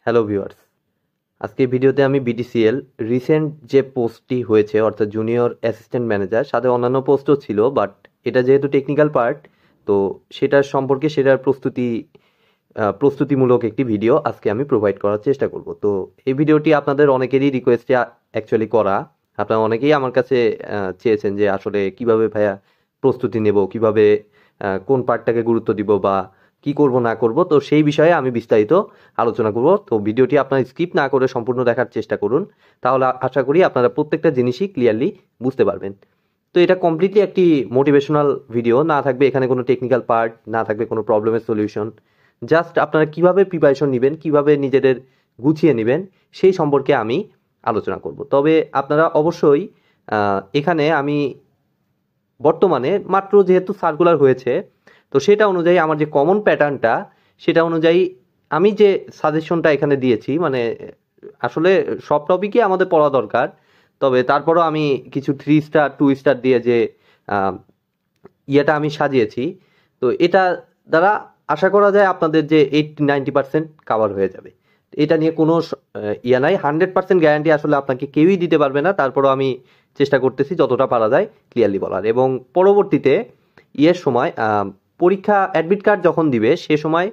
Hello viewers, আজকে ভিডিওতে আমি বিটিসিএল রিসেন্ট যে পোস্টটি হয়েছে অর্থাৎ জুনিয়র অ্যাসিস্ট্যান্ট ম্যানেজার, সাথে অন্যান্য পোস্টও ছিল, বাট এটা যেহেতু টেকনিক্যাল পার্ট, তো সেটার সম্পর্কে সেটার প্রস্তুতিমূলক একটি ভিডিও আজকে আমি প্রোভাইড করার চেষ্টা করব। তো এই ভিডিওটি আপনাদের অনেকেরই রিকোয়েস্টে অ্যাকচুয়ালি করা। আপনারা অনেকেই আমার কাছে চেয়েছেন যে আসলে কিভাবে ভাইয়া প্রস্তুতি নেব, কিভাবে কোন পার্টটাকে গুরুত্ব দিব বা কি করব না করব, তো সেই বিষয়ে আমি বিস্তারিত আলোচনা করব। তো ভিডিওটি আপনারা স্কিপ না করে সম্পূর্ণ দেখার চেষ্টা করুন, তাহলে আশা করি আপনারা প্রত্যেকটা জিনিসই ক্লিয়ারলি বুঝতে পারবেন। তো এটা কমপ্লিটলি একটি মোটিভেশনাল ভিডিও, না থাকবে এখানে কোনো টেকনিক্যাল পার্ট, না থাকবে কোনো প্রবলেমের সলিউশন। জাস্ট আপনারা কিভাবে প্রিপারেশন নেবেন, কিভাবে নিজেদের গুছিয়ে নেবেন, সেই সম্পর্কে আমি আলোচনা করব। তবে আপনারা অবশ্যই এখানে আমি বর্তমানে মাত্র যেহেতু সার্কুলার হয়েছে, তো সেটা অনুযায়ী আমার যে কমন প্যাটার্নটা, সেটা অনুযায়ী আমি যে সাজেশনটা এখানে দিয়েছি, মানে আসলে সব টপিকই আমাদের পড়া দরকার, তবে তারপরও আমি কিছু 3 স্টার 2 স্টার দিয়ে যে ইয়েটা আমি সাজিয়েছি, তো এটা দ্বারা আশা করা যায় আপনাদের যে 80-90% কাভার হয়ে যাবে। এটা নিয়ে কোনো ইয়ে নাই, 100% গ্যারান্টি আসলে আপনাকে কেউই দিতে পারবে না, তারপরও আমি চেষ্টা করতেছি যতটা পারা যায় ক্লিয়ারলি বলার। এবং পরবর্তীতে ইয়ের সময় পরীক্ষা অ্যাডমিট কার্ড যখন দিবে, সে সময়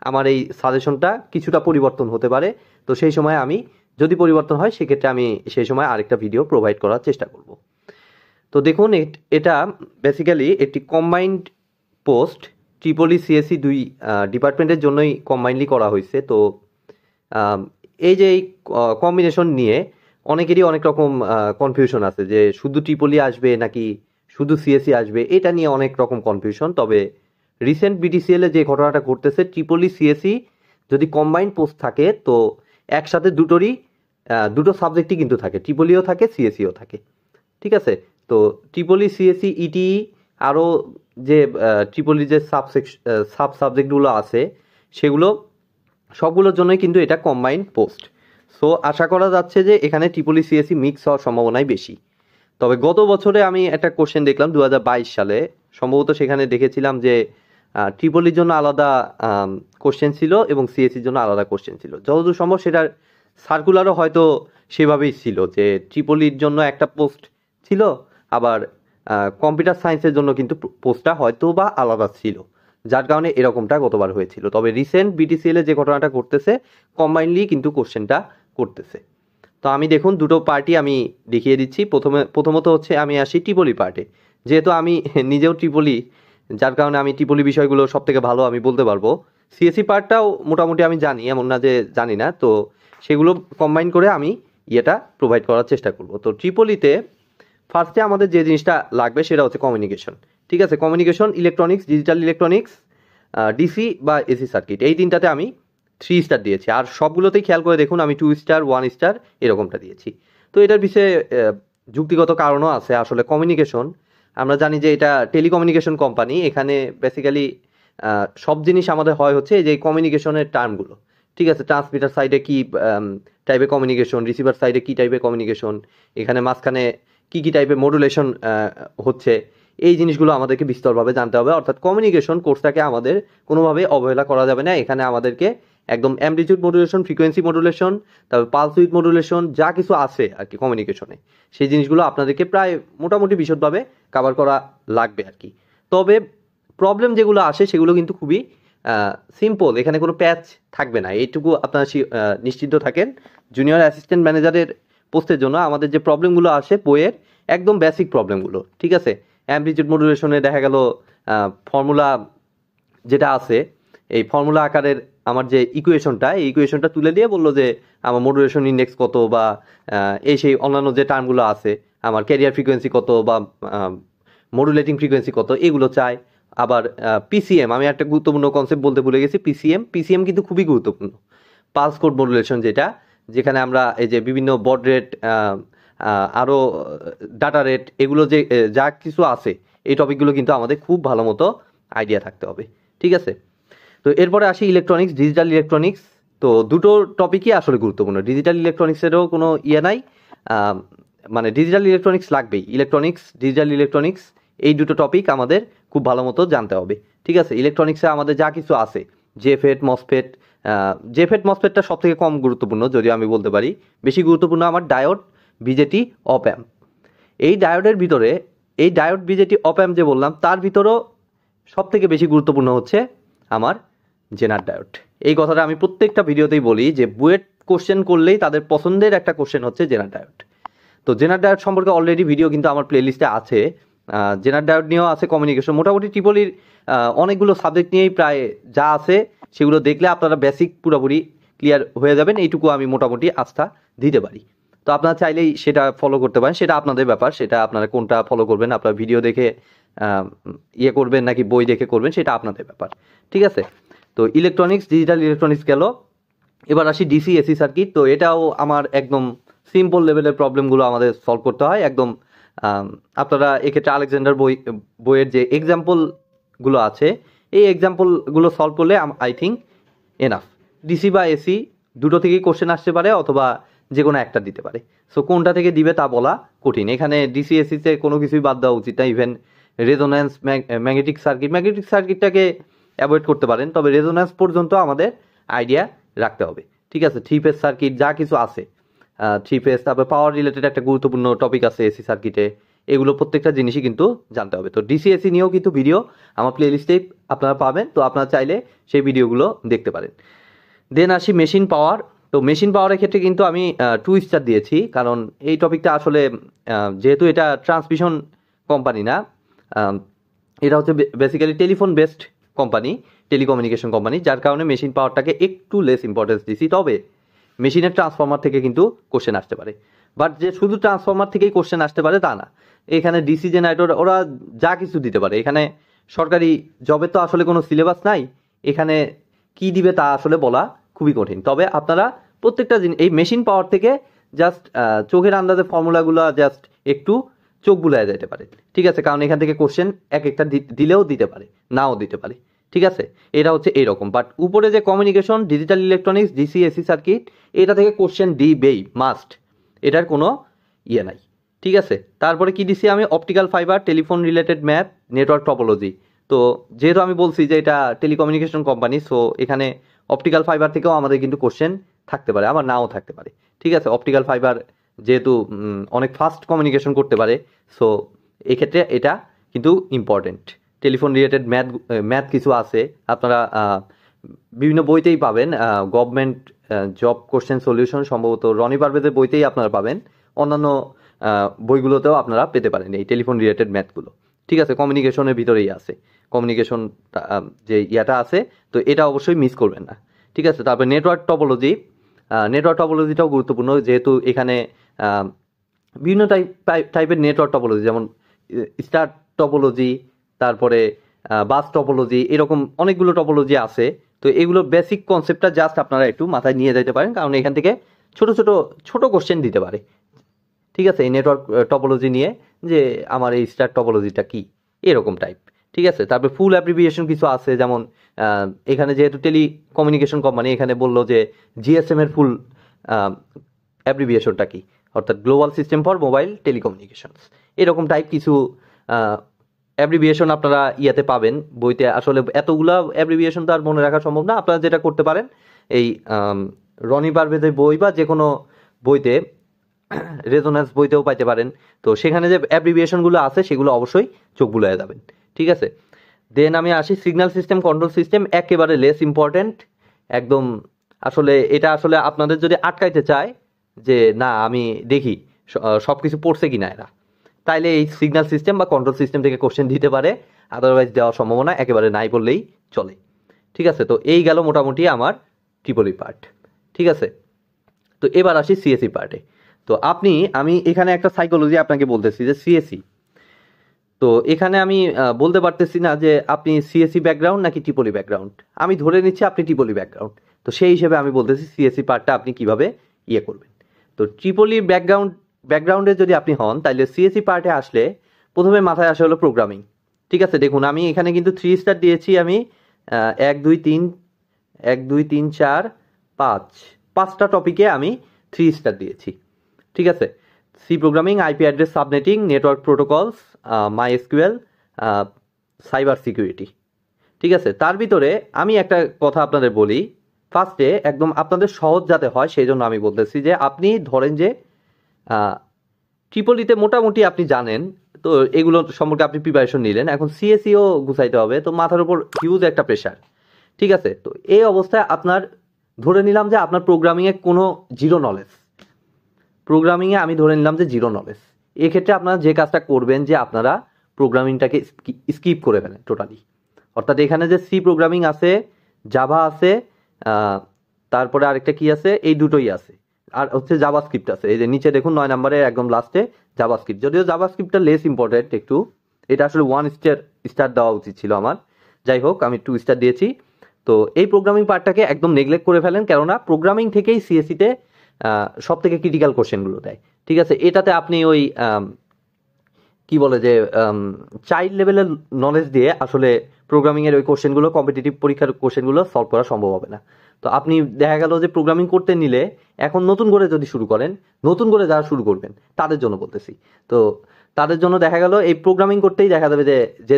আমার এই সাজেশনটা কিছুটা পরিবর্তন হতে পারে। তো সেই সময় আমি, যদি পরিবর্তন হয়, সেক্ষেত্রে আমি সেই সময় আরেকটা ভিডিও প্রোভাইড করার চেষ্টা করব। তো দেখুন, এটা বেসিক্যালি একটি কম্বাইন্ড পোস্ট, ট্রিপলি সিএসসি দুই ডিপার্টমেন্টের জন্যই কম্বাইন্ডলি করা হয়েছে। তো এই যে এই কম্বিনেশন নিয়ে অনেকেরই অনেক রকম কনফিউশন আছে যে শুধু ট্রিপলি আসবে নাকি শুধু সিএসসি আসবে, এটা নিয়ে অনেক রকম কনফিউশন। তবে রিসেন্ট বিটিসিএল এ যে ঘটনাটা ঘটতেছে, ট্রিপলি সিএসসি যদি কম্বাইন্ড পোস্ট থাকে, তো একসাথে দুটো সাবজেক্টই কিন্তু থাকে, ট্রিপলিও থাকে, সিএসসিও থাকে। ঠিক আছে? তো ট্রিপলি সিএসসি ইটিই আরও যে ট্রিপলি যে সাব সাবজেক্টগুলো আছে, সেগুলো সবগুলোর জন্যই কিন্তু এটা কম্বাইন্ড পোস্ট। সো আশা করা যাচ্ছে যে এখানে ট্রিপলি সিএসসি মিক্স হওয়ার সম্ভাবনাই বেশি। তবে গত বছরে আমি একটা কোশ্চেন দেখলাম 2022 সালে, সম্ভবত সেখানে দেখেছিলাম যে ট্রিপলির জন্য আলাদা কোশ্চেন ছিল এবং সিএসসির জন্য আলাদা কোশ্চেন ছিল। যতদূর সম্ভব সেটার সার্কুলারও হয়তো সেভাবেই ছিল, যে ট্রিপলির জন্য একটা পোস্ট ছিল, আবার কম্পিউটার সায়েন্সের জন্য কিন্তু পোস্টটা হয়তো বা আলাদা ছিল, যার কারণে এরকমটা গতবার হয়েছিল। তবে রিসেন্ট বিটিসিএল এ যে ঘটনাটা ঘটতেছে, কম্বাইনলি কিন্তু কোশ্চেনটা করতেছে। তো আমি দেখুন দুটো পার্টি আমি দেখিয়ে দিচ্ছি। প্রথমত হচ্ছে আমি আসি ট্রিপলি পার্টে। যেহেতু আমি নিজেও ট্রিপলি, যার কারণে আমি ট্রিপলি বিষয়গুলো সব থেকে ভালো আমি বলতে পারবো। সিএসসি পার্টটাও মোটামুটি আমি জানি, এমন না যে জানি না। তো সেগুলো কম্বাইন করে আমি ইয়েটা প্রোভাইড করার চেষ্টা করব। তো ট্রিপলিতে ফার্স্টে আমাদের যে জিনিসটা লাগবে সেটা হচ্ছে কমিউনিকেশন। ঠিক আছে? Communication, electronics, digital electronics, DC বা এসি সার্কিট, এই তিনটাতে আমি 3 স্টার দিয়েছি। আর সবগুলোতেই খেয়াল করে দেখুন আমি 2 স্টার 1 স্টার এরকমটা দিয়েছি। তো এটার বিষয়ে যুক্তিগত কারণও আছে। আসলে কমিউনিকেশন, আমরা জানি যে এটা টেলিকমিউনিকেশন কোম্পানি, এখানে বেসিক্যালি সব জিনিস আমাদের হয় হচ্ছে এই যে কমিউনিকেশনের টার্মগুলো। ঠিক আছে? ট্রান্সমিটার সাইডে কি টাইপের কমিউনিকেশন, রিসিভার সাইডে কি টাইপের কমিউনিকেশন, এখানে মাঝখানে কি কি টাইপের মডুলেশন হচ্ছে, এই জিনিসগুলো আমাদেরকে বিস্তরভাবে জানতে হবে। অর্থাৎ কমিউনিকেশন কোর্সটাকে আমাদের কোনোভাবে অবহেলা করা যাবে না। এখানে আমাদেরকে একদম অ্যামপ্লিটিউড মডুলেশন, ফ্রিকোয়েন্সি মডুলেশন, তারপর পালস উইথ মডুলেশন, যা কিছু আছে আর কি কমিউনিকেশনে, সেই জিনিসগুলো আপনাদেরকে প্রায় মোটামুটি বিশদভাবে কভার করা লাগবে আর কি। তবে প্রবলেম যেগুলো আসে সেগুলো কিন্তু খুবই সিম্পল, এখানে কোনো প্যাচ থাকবে না, এইটুকু আপনারা নিশ্চিন্ত থাকেন। জুনিয়র অ্যাসিস্ট্যান্ট ম্যানেজারের পোস্টের জন্য আমাদের যে প্রবলেমগুলো আসে বইয়ের, একদম বেসিক প্রবলেমগুলো। ঠিক আছে? অ্যামপ্লিটিউড মডুলেশনে দেখা গেল ফর্মুলা যেটা আছে, এই ফর্মুলা আকারের আমার যে ইকুয়েশনটা, এই ইকুয়েশনটা তুলে দিয়ে বললো যে আমার মডুলেশন ইন্ডেক্স কত, বা এই সেই অন্যান্য যে টার্মগুলো আছে, আমার ক্যারিয়ার ফ্রিকোয়েন্সি কত বা মডুলেটিং ফ্রিকোয়েন্সি কত, এগুলো চাই। আবার পিসিএম, আমি একটা গুরুত্বপূর্ণ কনসেপ্ট বলতে ভুলে গেছি, পিসিএম কিন্তু খুবই গুরুত্বপূর্ণ। পালস কোড মডুলেশন, যেখানে আমরা এই যে বিভিন্ন বড রেট, আরও ডাটা রেট, এগুলো যে যা কিছু আছে, এই টপিকগুলো কিন্তু আমাদের খুব ভালো মতো আইডিয়া থাকতে হবে। ঠিক আছে? তো এরপরে আসি ইলেকট্রনিক্স, ডিজিটাল ইলেকট্রনিক্স। তো দুটো টপিকই আসলে গুরুত্বপূর্ণ, ডিজিটাল ইলেকট্রনিক্সেরও কোনো ইয়ে নাই, মানে ডিজিটাল ইলেকট্রনিক্স লাগবেই। ইলেকট্রনিক্স, ডিজিটাল ইলেকট্রনিক্স, এই দুটো টপিক আমাদের খুব ভালো মতো জানতে হবে। ঠিক আছে? ইলেকট্রনিক্সে আমাদের যা কিছু আছে, জেফেট, মসফেট, জেফেট মসফেটটা সব থেকে কম গুরুত্বপূর্ণ, যদিও আমি বলতে পারি বেশি গুরুত্বপূর্ণ আমার ডায়োড, বিজেটি, অপ অ্যাম্প। এই ডায়োডের ভিতরে, এই ডায়োড, বিজেটি, অপ অ্যাম্প যে বললাম, তার ভিতরেও সব থেকে বেশি গুরুত্বপূর্ণ হচ্ছে আমার জেনার ডায়োড। এই কথাটা আমি প্রত্যেকটা ভিডিওতেই বলি যে বুয়েট কোশ্চেন করলেই তাদের পছন্দের একটা কোশ্চেন হচ্ছে জেনার ডায়োড। তো জেনার ডায়োড সম্পর্কে অলরেডি ভিডিও কিন্তু আমার প্লেলিস্টে আছে। জেনার ডায়োড নিয়েও আছে, কমিউনিকেশন, মোটামুটি ট্রিপলির অনেকগুলো সাবজেক্ট নিয়েই প্রায় যা আছে সেগুলো দেখলে আপনারা বেসিক পুরোপুরি ক্লিয়ার হয়ে যাবেন, এইটুকু আমি মোটামুটি আস্থা দিতে পারি। তো আপনারা চাইলেই সেটা ফলো করতে পারেন, সেটা আপনাদের ব্যাপার, সেটা আপনারা কোনটা ফলো করবেন, আপনারা ভিডিও দেখে ইয়ে করবেন নাকি বই দেখে করবেন, সেটা আপনাদের ব্যাপার, ঠিক আছে। তো ইলেকট্রনিক্স, ডিজিটাল ইলেকট্রনিক্স গেল। এবার আসি ডিসি এসি সার্কিট। তো এটাও আমার একদম সিম্পল লেভেলের প্রবলেমগুলো আমাদের সলভ করতে হয় একদম। আপনারা এক্ষেত্রে আলেকজান্ডার বইয়ের যে এক্সাম্পলগুলো আছে, এই এক্সাম্পলগুলো সলভ করলে আই থিঙ্ক এনাফ। ডিসি বা এসি দুটো থেকেই কোশ্চেন আসতে পারে, অথবা যে কোনো একটা দিতে পারে। সো কোনটা থেকে দিবে তা বলা কঠিন। এখানে ডিসি এসিতে কোনো কিছুই বাদ দেওয়া উচিত না। ইভেন রেজোন্যান্স, ম্যাগনেটিক সার্কিটটাকে অ্যাভয়েড করতে পারেন, তবে রেজোন্যান্স পর্যন্ত আমাদের আইডিয়া রাখতে হবে, ঠিক আছে। 3 ফেজ সার্কিট যা কিছু আছে, 3 ফেজ, তারপরে পাওয়ার রিলেটেড একটা গুরুত্বপূর্ণ টপিক আছে এসি সার্কিটে, এগুলো প্রত্যেকটা জিনিসই কিন্তু জানতে হবে। তো ডিসি এসি নিয়েও কিন্তু ভিডিও আমার প্লেলিস্টেই আপনারা পাবেন, তো আপনারা চাইলে সেই ভিডিওগুলো দেখতে পারেন। দেন আসি মেশিন পাওয়ার। তো মেশিন পাওয়ারের ক্ষেত্রে কিন্তু আমি 2 স্টার দিয়েছি, কারণ এই টপিকটা আসলে যেহেতু এটা ট্রান্সমিশন কোম্পানি না, এটা হচ্ছে basically telephone based company, telecommunication company, যার কারণে মেশিন পাওয়ারটাকে একটু লেস ইম্পর্টেন্স দিছি। তবে মেশিনের ট্রান্সফর্মার থেকে কিন্তু কোশ্চেন আসতে পারে, বাট যে শুধু ট্রান্সফর্মার থেকেই কোশ্চেন আসতে পারে তা না। এখানে ডিসি জেনারেটর ওরা যা কিছু দিতে পারে। এখানে সরকারি জবের তো আসলে কোনো সিলেবাস নাই, এখানে কি দিবে তা আসলে বলা খুবই কঠিন। তবে আপনারা প্রত্যেকটা জিনিস এই মেশিন পাওয়ার থেকে জাস্ট চোখের আন্দাজে ফর্মুলাগুলো জাস্ট একটু চোখ বুলায় যেতে পারে, ঠিক আছে, কারণ এখান থেকে কোশ্চেন এক একটা দিলেও দিতে পারে, নাও দিতে পারে, ঠিক আছে। এটা হচ্ছে এইরকম। বাট উপরে যে communication, digital electronics, DC AC circuit, এটা থেকে কোশ্চেন দিবেই, মাস্ট, এটার কোনো ইয়ে নাই, ঠিক আছে। তারপরে কি দিছি আমি? Optical fibre, telephone related map, network topology. তো যেহেতু আমি বলছি যে এটা টেলিকমিউনিকেশন কোম্পানি, সো এখানে অপটিক্যাল ফাইবার থেকেও আমাদের কিন্তু কোশ্চেন থাকতে পারে, আবার নাও থাকতে পারে, ঠিক আছে। অপটিক্যাল ফাইবার যেহেতু অনেক ফাস্ট কমিউনিকেশন করতে পারে, সো এক্ষেত্রে এটা কিন্তু ইম্পর্টেন্ট। টেলিফোন রিলেটেড ম্যাথ কিছু আছে, আপনারা বিভিন্ন বইতেই পাবেন। গভর্নমেন্ট জব কোশ্চেন সলিউশন সম্ভবত রনি পারভেজের বইতেই আপনারা পাবেন, অন্যান্য বইগুলোতেও আপনারা পেতে পারেন এই টেলিফোন রিলেটেড ম্যাথগুলো, ঠিক আছে। কমিউনিকেশনের ভিতরেই আছে, কমিউনিকেশন যে ইয়াটা আছে, তো এটা অবশ্যই মিস করবেন না, ঠিক আছে। তারপরে নেটওয়ার্ক টপোলজিটাও গুরুত্বপূর্ণ, যেহেতু এখানে বিভিন্ন টাইপের নেটওয়ার্ক টপোলজি, যেমন স্টার টপোলজি, তারপরে বাস টপোলজি, এরকম অনেকগুলো টপোলজি আছে। তো এগুলো বেসিক কনসেপ্টটা জাস্ট আপনারা একটু মাথায় নিয়ে যেতে পারেন, কারণ এখান থেকে ছোট কোশ্চেন দিতে পারে, ঠিক আছে, এই নেটওয়ার্ক টপোলজি নিয়ে, যে আমার এই স্টার টপোলজিটা কি, এরকম টাইপ, ঠিক আছে। তারপরে ফুল অ্যাব্রিভিয়েশন কিছু আছে, যেমন এখানে যেহেতু টেলিকমিউনিকেশন কোম্পানি, এখানে বললো যে জিএসএম এর ফুল অ্যাব্রিভিয়েশনটা কি, অর্থাৎ global system for mobile telecommunications, এরকম টাইপ কিছু অ্যাব্রিভিয়েশন আপনারা ইয়াতে পাবেন বইতে। আসলে এতগুলা অ্যাব্রিভিয়েশন তো আর মনে রাখা সম্ভব না। আপনারা যেটা করতে পারেন, এই রনি পারভেজের বই বা যে কোনো বইতে, রেজোন্যান্স বইতেও পাইতে পারেন, তো সেখানে যে অ্যাব্রিভিয়েশনগুলো আছে সেগুলো অবশ্যই চোখ বুলায় যাবেন, ঠিক আছে। দেন আমি আসি সিগন্যাল সিস্টেম, কন্ট্রোল সিস্টেম, একেবারে লেস ইম্পর্টেন্ট একদম। আসলে এটা আসলে আপনাদের যদি আটকাইতে চায় যে না আমি দেখি সব কিছু পড়ছে কিনা এরা, তাইলে এই সিগন্যাল সিস্টেম বা কন্ট্রোল সিস্টেম থেকে কোশ্চেন দিতে পারে, আদারওয়াইজ দেওয়ার সম্ভাবনা একেবারে নাই বললেই চলে, ঠিক আছে। তো এই গেল মোটামুটি আমার ট্রিপলি পার্ট, ঠিক আছে। তো এবার আসি সিএসি পার্টে। তো আমি এখানে একটা সাইকোলজি আপনাকে বলতেছি যে সিএসি, তো এখানে আমি বলতে পারতেছি না যে আপনি সিএসি ব্যাকগ্রাউন্ড নাকি ট্রিপলি ব্যাকগ্রাউন্ড, আমি ধরে নিচ্ছি আপনি ট্রিপলি ব্যাকগ্রাউন্ড, তো সেই হিসেবে আমি বলতেছি সিএসি পার্টটা আপনি কিভাবে ইয়ে করবেন। তো ট্রিপলি ব্যাকগ্রাউন্ডে যদি আপনি হন, তাহলে সিএসি পার্টে আসলে প্রথমে মাথায় আসে হলো প্রোগ্রামিং, ঠিক আছে। দেখুন আমি এখানে কিন্তু 3 স্টার দিয়েছি, আমি 1 2 3 1 2 3 4 5 5টা টপিকে আমি 3 স্টার দিয়েছি, ঠিক আছে। C programming, IP address subnetting, network protocols, MySQL, cyber security, ঠিক আছে। তার ভিতরে আমি একটা কথা আপনাদের বলি, ফার্স্টে একদম আপনাদের সহজ যাতে হয় সেই জন্য আমি বলতেছি যে আপনি ধরেন যে ট্রিপলিতে মোটামুটি আপনি জানেন, তো এগুলো সম্পর্কে আপনি প্রিপারেশন নিলেন, এখন সিএসিও গুছাইতে হবে, তো মাথার উপর হিউজ একটা প্রেশার। ঠিক আছে, তো এই অবস্থায় আপনার ধরে নিলাম যে আপনার প্রোগ্রামিংয়ে কোনো জিরো নলেজ, প্রোগ্রামিংয়ে আমি ধরে নিলাম যে জিরো নলেজ। এক্ষেত্রে আপনারা যে কাজটা করবেন যে আপনারা প্রোগ্রামিংটাকে স্কিপ করে ফেলেন টোটালি। অর্থাৎ এখানে যে সি প্রোগ্রামিং আছে, জাভা আছে, তারপরে আরেকটা কি আছে, এই দুটোই আছে, আর হচ্ছে জাভাস্ক্রিপ্ট আছে। এই যে নিচে দেখুন 9 নম্বরে একদম লাস্টে জাভাস্ক্রিপ্ট, যদিও জাভাস্ক্রিপ্টটা লেস ইম্পর্টেন্ট একটু, এটা আসলে 1 স্টার দেওয়া উচিত ছিল আমার, যাই হোক আমি 2 স্টার দিয়েছি। তো এই প্রোগ্রামিং পার্টটাকে একদম নেগলেক্ট করে ফেলেন, কেননা প্রোগ্রামিং থেকেই সিএসিতে সব থেকে ক্রিটিক্যাল কোশ্চেনগুলো দেয়। ঠিক আছে, এটাতে আপনি ওই কি বলে যে চাইল্ড লেভেলের নলেজ দিয়ে আসলে প্রোগ্রামিংয়ের ওই কোশ্চেনগুলো, কম্পিটিটিভ পরীক্ষার কোশ্চেনগুলো সলভ করা সম্ভব হবে না। তো আপনি দেখা গেল যে প্রোগ্রামিং করতে নিলে এখন নতুন করে যদি শুরু করেন, নতুন করে যারা শুরু করবেন তাদের জন্য বলতেছি, তো তাদের জন্য দেখা গেল এই প্রোগ্রামিং করতেই দেখা যাবে যে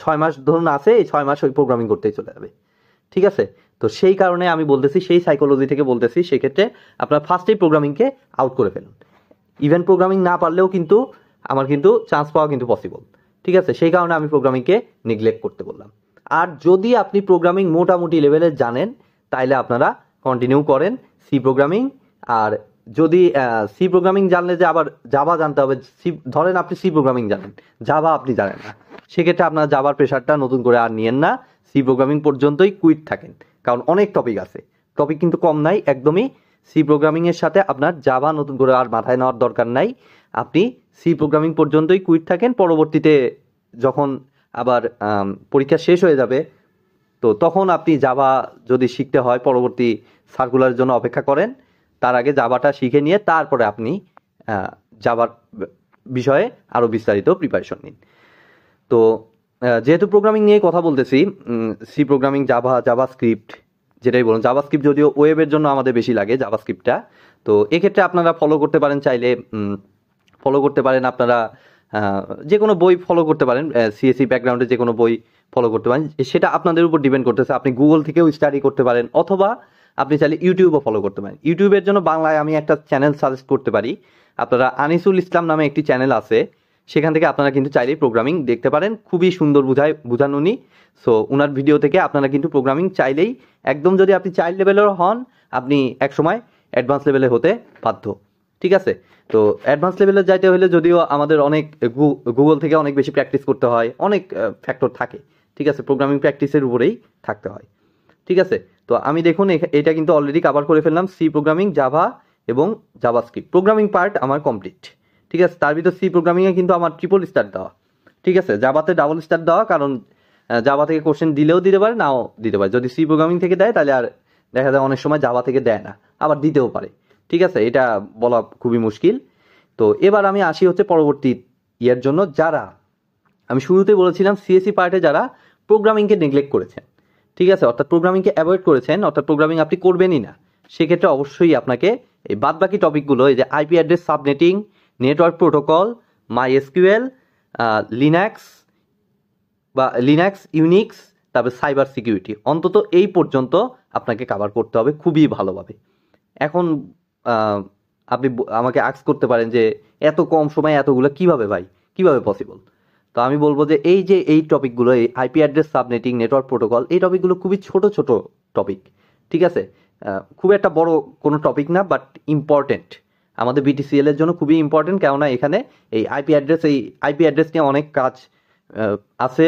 6 মাস ধরুন আছে, এই 6 মাস ওই প্রোগ্রামিং করতেই চলে যাবে। ঠিক আছে, তো সেই কারণে আমি বলতেছি, সেই সাইকোলজি থেকে বলতেছি, সেক্ষেত্রে আপনার ফার্স্টেই প্রোগ্রামিংকে আউট করে ফেলুন। ইভেন প্রোগ্রামিং না পারলেও কিন্তু আমার কিন্তু চান্স পাওয়া কিন্তু পসিবল। ঠিক আছে, সেই কারণে আমি প্রোগ্রামিংকে নেগলেক্ট করতে বললাম। আর যদি আপনি প্রোগ্রামিং মোটামুটি লেভেলে জানেন তাইলে আপনারা কন্টিনিউ করেন সি প্রোগ্রামিং। আর যদি সি প্রোগ্রামিং জানলে যে আবার জাভা জানতে হবে, ধরেন আপনি সি প্রোগ্রামিং জানেন, জাভা আপনি জানেন না, সেক্ষেত্রে আপনার জাভার প্রেশারটা নতুন করে আর নিয়েন না, সি প্রোগ্রামিং পর্যন্তই কুইট থাকেন, কারণ অনেক টপিক আছে, টপিক কিন্তু কম নাই একদমই। সি প্রোগ্রামিং এর সাথে আপনার জাভা নতুন করে আর মাথায় নেওয়ার দরকার নাই, আপনি সি প্রোগ্রামিং পর্যন্তই কুইট থাকেন। পরবর্তীতে যখন আবার পরীক্ষা শেষ হয়ে যাবে, তো তখন আপনি জাভা যদি শিখতে হয় পরবর্তী সার্কুলারের জন্য অপেক্ষা করেন, তার আগে জাভাটা শিখে নিয়ে তারপরে আপনি জাভার বিষয়ে আরও বিস্তারিত প্রিপারেশন নিন। তো যেহেতু প্রোগ্রামিং নিয়ে কথা বলতেছি, সি প্রোগ্রামিং, জাভা, জাভাস্ক্রিপ্ট যেটাই বলুন, জাভাস্ক্রিপ্ট যদিও ওয়েবের জন্য আমাদের বেশি লাগে জাভাস্ক্রিপ্টটা, তো এক্ষেত্রে আপনারা ফলো করতে পারেন, চাইলে ফলো করতে পারেন আপনারা যে কোনো বই ফলো করতে পারেন, সিএসসি ব্যাকগ্রাউন্ডে যে কোনো বই ফলো করতে পারেন, সেটা আপনাদের উপর ডিপেন্ড করতেছে। আপনি গুগল থেকেও স্টাডি করতে পারেন, অথবা আপনি চাইলে ইউটিউবও ফলো করতে পারেন। ইউটিউবের জন্য বাংলায় আমি একটা চ্যানেল সাজেস্ট করতে পারি, আপনারা আনিসুল ইসলাম নামে একটি চ্যানেল আছে, সেখান থেকে আপনারা কিন্তু চাইলেই প্রোগ্রামিং দেখতে পারেন, খুবই সুন্দর বুঝান উনি। সো ওনার ভিডিও থেকে আপনারা কিন্তু প্রোগ্রামিং চাইলেই, একদম যদি আপনি চাইল্ড লেভেলের হন, আপনি একসময় অ্যাডভান্স লেভেলে হতে বাধ্য। ঠিক আছে, তো অ্যাডভান্স লেভেলে যাইতে হলে যদিও আমাদের অনেক গুগল থেকে অনেক বেশি প্র্যাকটিস করতে হয়, অনেক ফ্যাক্টর থাকে। ঠিক আছে, প্রোগ্রামিং প্র্যাকটিসের উপরেই থাকতে হয়। ঠিক আছে, তো আমি দেখুন এটা কিন্তু অলরেডি কভার করে ফেললাম, সি প্রোগ্রামিং, জাভা এবং জাভাস্ক্রিপ্ট প্রোগ্রামিং পার্ট আমার কমপ্লিট। ঠিক আছে, তার ভিতর সি প্রোগ্রামিংয়ে কিন্তু আমার ট্রিপল স্টার দেওয়া, ঠিক আছে, জাভাতে ডাবল স্টার দেওয়া, কারণ জাভা থেকে কোশ্চেন দিলেও দিতে পারে, নাও দিতে পারে। যদি সি প্রোগ্রামিং থেকে দেয় তাহলে আর দেখা যায় অনেক সময় জাভা থেকে দেয় না, আবার দিতেও পারে। ঠিক আছে, এটা বলা খুবই মুশকিল। তো এবার আমি আসি হচ্ছে পরবর্তী ইয়ার জন্য, যারা আমি শুরুতে বলেছিলাম সিএসসি পার্টে যারা প্রোগ্রামিংকে নেগলেক্ট করেছেন, ঠিক আছে, অর্থাৎ প্রোগ্রামিংকে অ্যাভয়েড করেছেন, অর্থাৎ প্রোগ্রামিং আপনি করবেনই না, সেক্ষেত্রে অবশ্যই আপনাকে এই বাদবাকি টপিকগুলো, এই যে IP address subnetting, network protocol, my SQL, Linux বা লিনাক্স ইউনিক্স, তারপরে সাইবার সিকিউরিটি, অন্তত এই পর্যন্ত আপনাকে কভার করতে হবে খুবই ভালোভাবে। এখন আপনি আমাকে আস্ক করতে পারেন যে এত কম সময়ে এতগুলো কিভাবে ভাই, কিভাবে পসিবল? তো আমি বলবো যে এই টপিকগুলো, এই IP address subnetting, network protocol, এই টপিকগুলো খুবই ছোট ছোট টপিক। ঠিক আছে, খুব একটা বড় কোনো টপিক না, বাট ইম্পর্টেন্ট আমাদের বিটিসিএল এর জন্য, খুবই ইম্পর্টেন্ট। কেননা এখানে এই আইপি অ্যাড্রেস নিয়ে অনেক কাজ আছে,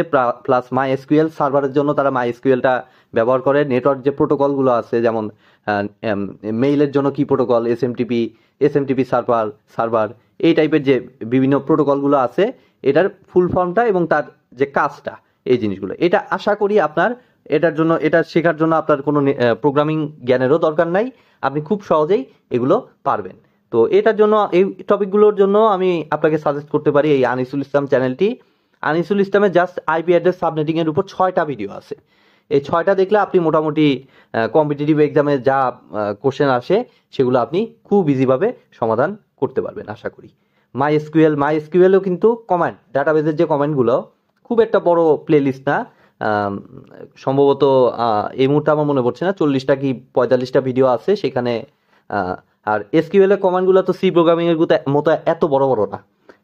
প্লাস মাই এসকিউএল সার্ভারের জন্য তারা মাই এসকিউএলটা ব্যবহার করে। নেটওয়ার্ক যে প্রোটোকলগুলো আছে, যেমন মেইলের জন্য কি প্রোটোকল, এসএমটিপি সার্ভার, এই টাইপের যে বিভিন্ন প্রোটোকলগুলো আছে, এটার ফুল ফর্মটা এবং তার যে কাজটা, এই জিনিসগুলো, এটা আশা করি আপনার এটা শেখার জন্য আপনার কোনো প্রোগ্রামিং জ্ঞানেরও দরকার নাই, আপনি খুব সহজেই এগুলো পারবেন। তো এটার জন্য, এই টপিকগুলোর জন্য আমি আপনাকে সাজেস্ট করতে পারি এই আনিসুল ইসলাম চ্যানেলটি। আনিসুল ইসলামের জাস্ট আইপি অ্যাড্রেস সাবনেটিং এর উপর 6টা ভিডিও আছে, এই 6টা দেখলে আপনি মোটামুটি কম্পিটিটিভ এক্সামে যা কোশ্চেন আসে সেগুলো আপনি খুব ইজিভাবে সমাধান করতে পারবেন আশা করি। মাই এসকিউএলও কিন্তু কমান্ড, ডাটাবেসের যে কমান্ডগুলো, খুব একটা বড় প্লে লিস্ট না, সম্ভবত এই মুহূর্তে আমার মনে পড়ছে না, 40টা কি 45টা ভিডিও আছে সেখানে। আর এসকিউএল এর কমান্ডগুলো তো সি প্রোগ্রামিং এর মতো এত বড় বড় না,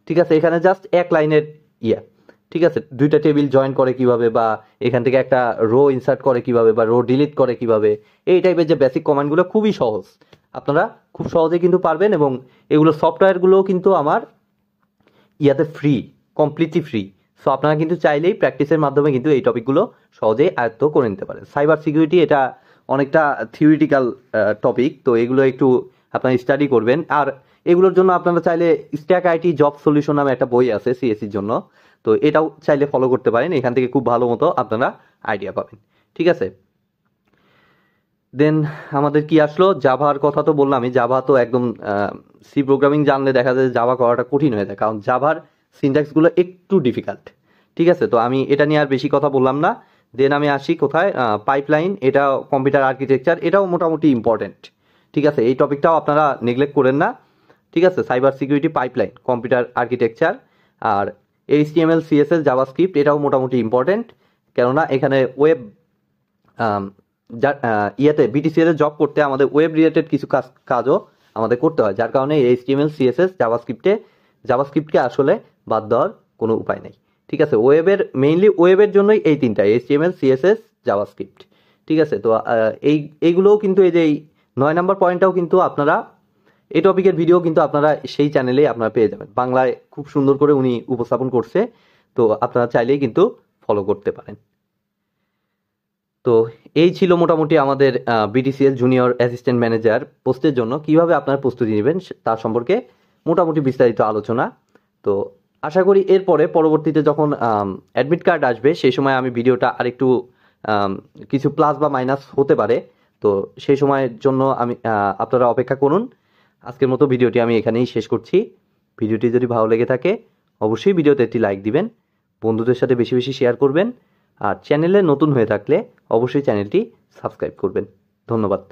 ঠিক আছে। এখানে জাস্ট এক লাইনের ইয়া, ঠিক আছে, দুইটা টেবিল জয়েন করে কিভাবে, বা এখান থেকে একটা রো ইনসার্ট করে কিভাবে, বা রো ডিলিট করে কিভাবে, এই টাইপের যে বেসিক কমান্ডগুলো খুবই সহজ, আপনারা খুব সহজে কিন্তু পারবেন। এবং এগুলো সফটওয়্যারগুলোও কিন্তু আমার ইয়াতে ফ্রি, কমপ্লিটলি ফ্রি। সো আপনারা কিন্তু চাইলেই প্র্যাকটিসের মাধ্যমে কিন্তু এই টপিকগুলো সহজেই আয়ত্ত করে নিতে পারেন। সাইবার সিকিউরিটি এটা অনেকটা থিওরিটিক্যাল টপিক, তো এগুলো একটু আপনারা স্টাডি করবেন। আর এগুলোর জন্য আপনারা চাইলে স্ট্যাক আইটি জব সলিউশন নামে একটা বই আছে সিএসসির জন্য, তো এটাও চাইলে ফলো করতে পারেন। এখান থেকে খুব ভালো মতো আপনারা আইডিয়া পাবেন, ঠিক আছে। দেন আমাদের কি আসলো, জাভার কথা তো বললামই। জাভা তো একদম সি প্রোগ্রামিং জানলে দেখা যায় জাভা করাটা কঠিন হয়ে যায়, কারণ জাভার সিনট্যাক্সগুলো একটু ডিফিকাল্ট, ঠিক আছে। তো আমি এটা নিয়ে আর বেশি কথা বললাম না। দেন আমি আসি কোথায়, পাইপলাইন, এটা কম্পিউটার আর্কিটেকচার, এটাও মোটামুটি ইম্পর্টেন্ট, ঠিক আছে। এই টপিকটাও আপনারা নেগলেক্ট করেন না, ঠিক আছে। Cyber security, pipeline, computer architecture, আর HTML CSS জাভাস্ক্রিপ্ট, এটাও মোটামুটি ইম্পর্টেন্ট। কেননা এখানে ওয়েব ইয়েতে BTCL এ জব করতে আমাদের ওয়েব রিলেটেড কিছু কাজও আমাদের করতে হয়, যার কারণে HTML CSS জাভাস্ক্রিপ্টকে আসলে বাদ দেওয়ার কোনো উপায় নেই, ঠিক আছে। মেইনলি ওয়েবের জন্যই এই তিনটা, HTML CSS জাভাস্ক্রিপ্ট, ঠিক আছে। তো এইগুলোও কিন্তু এই যে 9 নম্বর পয়েন্টটাও কিন্তু আপনারা এই টপিকের ভিডিও কিন্তু আপনারা সেই চ্যানেলেই আপনারা পেয়ে যাবেন, বাংলায় খুব সুন্দর করে উনি উপস্থাপন করছে, তো আপনারা চাইলেই কিন্তু ফলো করতে পারেন। তো এই ছিল মোটামুটি আমাদের BTCL জুনিয়র অ্যাসিস্ট্যান্ট ম্যানেজার পোস্টের জন্য কিভাবে আপনারা প্রস্তুতি নেবেন তার সম্পর্কে মোটামুটি বিস্তারিত আলোচনা। তো আশা করি এরপরে পরবর্তীতে যখন অ্যাডমিট কার্ড আসবে সেই সময় আমি ভিডিওটা আরেকটু কিছু প্লাস বা মাইনাস হতে পারে, তো সেই সময়ের জন্য আপনারা অপেক্ষা করুন। আজকের মতো ভিডিওটি আমি এখানেই শেষ করছি। ভিডিওটি যদি ভালো লেগে থাকে অবশ্যই ভিডিওতে একটি লাইক দিবেন, বন্ধুদের সাথে বেশি বেশি শেয়ার করবেন, আর চ্যানেলে নতুন হয়ে থাকলে অবশ্যই চ্যানেলটি সাবস্ক্রাইব করবেন। ধন্যবাদ।